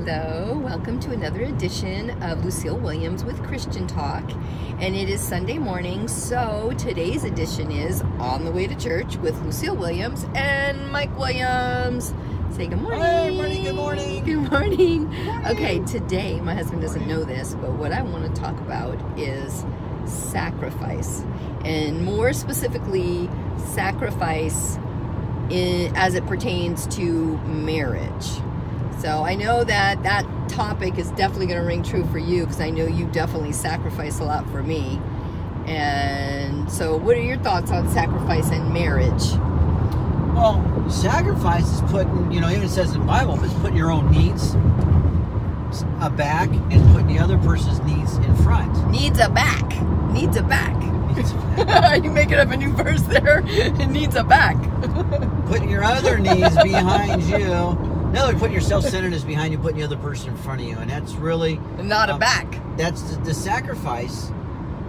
Hello, welcome to another edition of Lucille Williams with Christian Talk, and it is Sunday morning, so today's edition is On the Way to Church with Lucille Williams and Mike Williams. Say good morning. Hi, morning, good morning. Good morning. Okay, today, my husband doesn't know this, but what I want to talk about is sacrifice, and more specifically, sacrifice as it pertains to marriage. So I know that that topic is definitely going to ring true for you, because I know you definitely sacrifice a lot for me. And so what are your thoughts on sacrifice in marriage? Well, sacrifice is putting, even it says in the Bible, it's putting your own needs back and putting the other person's needs in front. Needs a back. Needs a back. Are you making up a new verse there? It needs a back. Putting your other needs behind you. No, putting your self-centeredness behind you, putting the other person in front of you. And that's really... Not a back. That's the sacrifice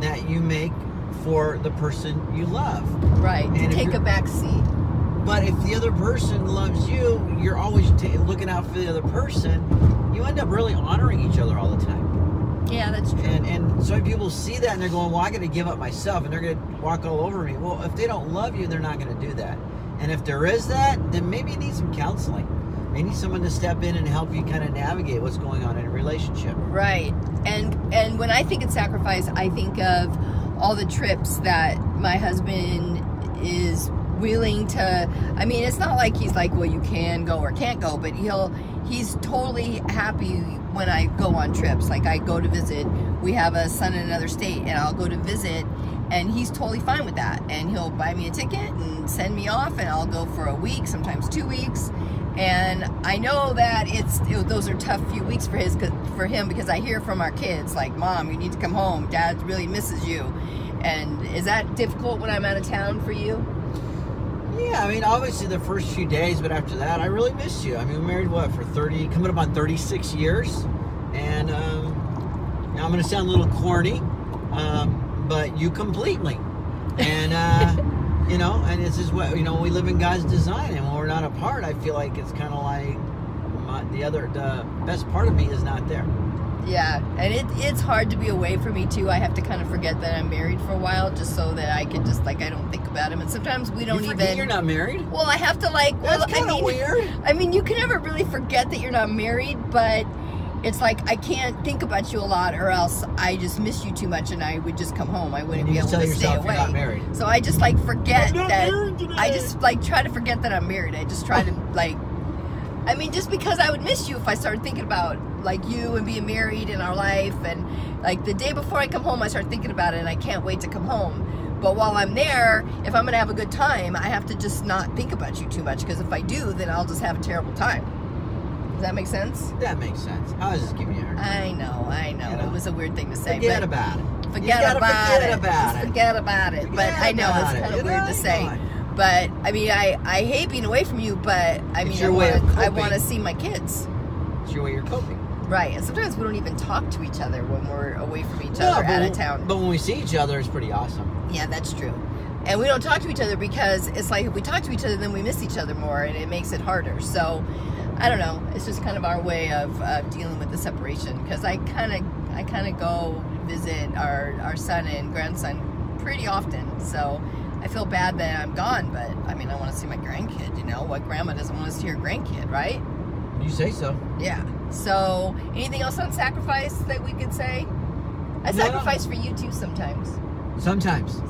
that you make for the person you love. Right, and to take a back seat. But if the other person loves you, you're always looking out for the other person. You end up really honoring each other all the time. Yeah, that's true. And so many people see that and they're going, well, I got to give up myself, and they're going to walk all over me. Well, if they don't love you, they're not going to do that. And if there is that, then maybe you need some counseling. You need someone to step in and help you kind of navigate what's going on in a relationship. Right. And when I think of sacrifice, I think of all the trips that my husband is willing to. I mean, it's not like he's like, well, you can go or can't go, but he's totally happy when I go on trips. Like, I go to visit. We have a son in another state, and I'll go to visit, and he's totally fine with that. And he'll buy me a ticket and send me off, and I'll go for a week, sometimes 2 weeks. And I know that those are tough few weeks for him, because I hear from our kids, like, Mom, you need to come home. Dad really misses you. And is that difficult when I'm out of town for you? Yeah, I mean, obviously the first few days, but after that, I really miss you. I mean, we married, for coming up on 36 years. And now I'm going to sound a little corny, but you completely. And... and it's just what, we live in God's design, and when we're not apart, I feel like it's kind of like the best part of me is not there. Yeah, and it's hard to be away from me too. I have to kind of forget that I'm married for a while, just so that I can just, I don't think about him. And sometimes we don't even... You're not married? Well, I have to That's kind of weird. I mean, you can never really forget that you're not married, but... It's like I can't think about you a lot, or else I just miss you too much, and I would just come home. I wouldn't be able to stay away. You're not married. So I just forget that. I just try to forget that I'm married. I just try to just because I would miss you if I started thinking about you and being married in our life, and the day before I come home, I start thinking about it, and I can't wait to come home. But while I'm there, if I'm gonna have a good time, I have to just not think about you too much, because if I do, then I'll just have a terrible time. Does that make sense? That makes sense. I was just giving you a hard time. I know. It was a weird thing to say. Forget about it. Forget about it. But I know it's kind of weird to say. But I mean, I hate being away from you, but I mean, I want to see my kids. It's your way you're coping. Right. And sometimes we don't even talk to each other when we're away from each other out of town. But when we see each other, it's pretty awesome. Yeah, that's true. And we don't talk to each other because it's like if we talk to each other, then we miss each other more, and it makes it harder. So I don't know. It's just kind of our way of dealing with the separation, because I kind of go visit our son and grandson pretty often. So I feel bad that I'm gone, but I mean, I want to see my grandkid. What grandma doesn't want to see her grandkid, right? You say so. Yeah. So anything else on sacrifice that we could say? I sacrifice for you too sometimes. Sometimes.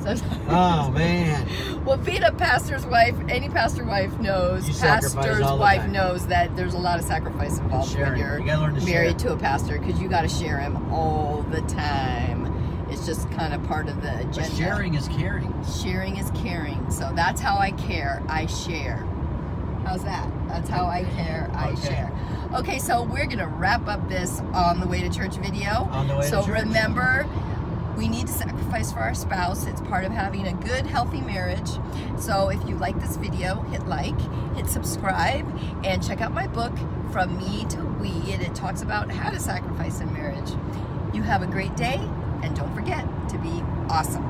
Oh, man. Well, being a pastor's wife, any pastor wife knows, pastor's wife knows that there's a lot of sacrifice involved when you're married to a pastor, because you got to share him all the time. It's just kind of part of the agenda. But sharing is caring. Sharing is caring. So that's how I care. I share. How's that? That's how I care. I share. Okay, so we're going to wrap up this On the Way to Church video. On the way to church. So remember... We need to sacrifice for our spouse. It's part of having a good, healthy marriage. So if you like this video, hit like, hit subscribe, and check out my book, From Me to We, and it talks about how to sacrifice in marriage. You have a great day, and don't forget to be awesome.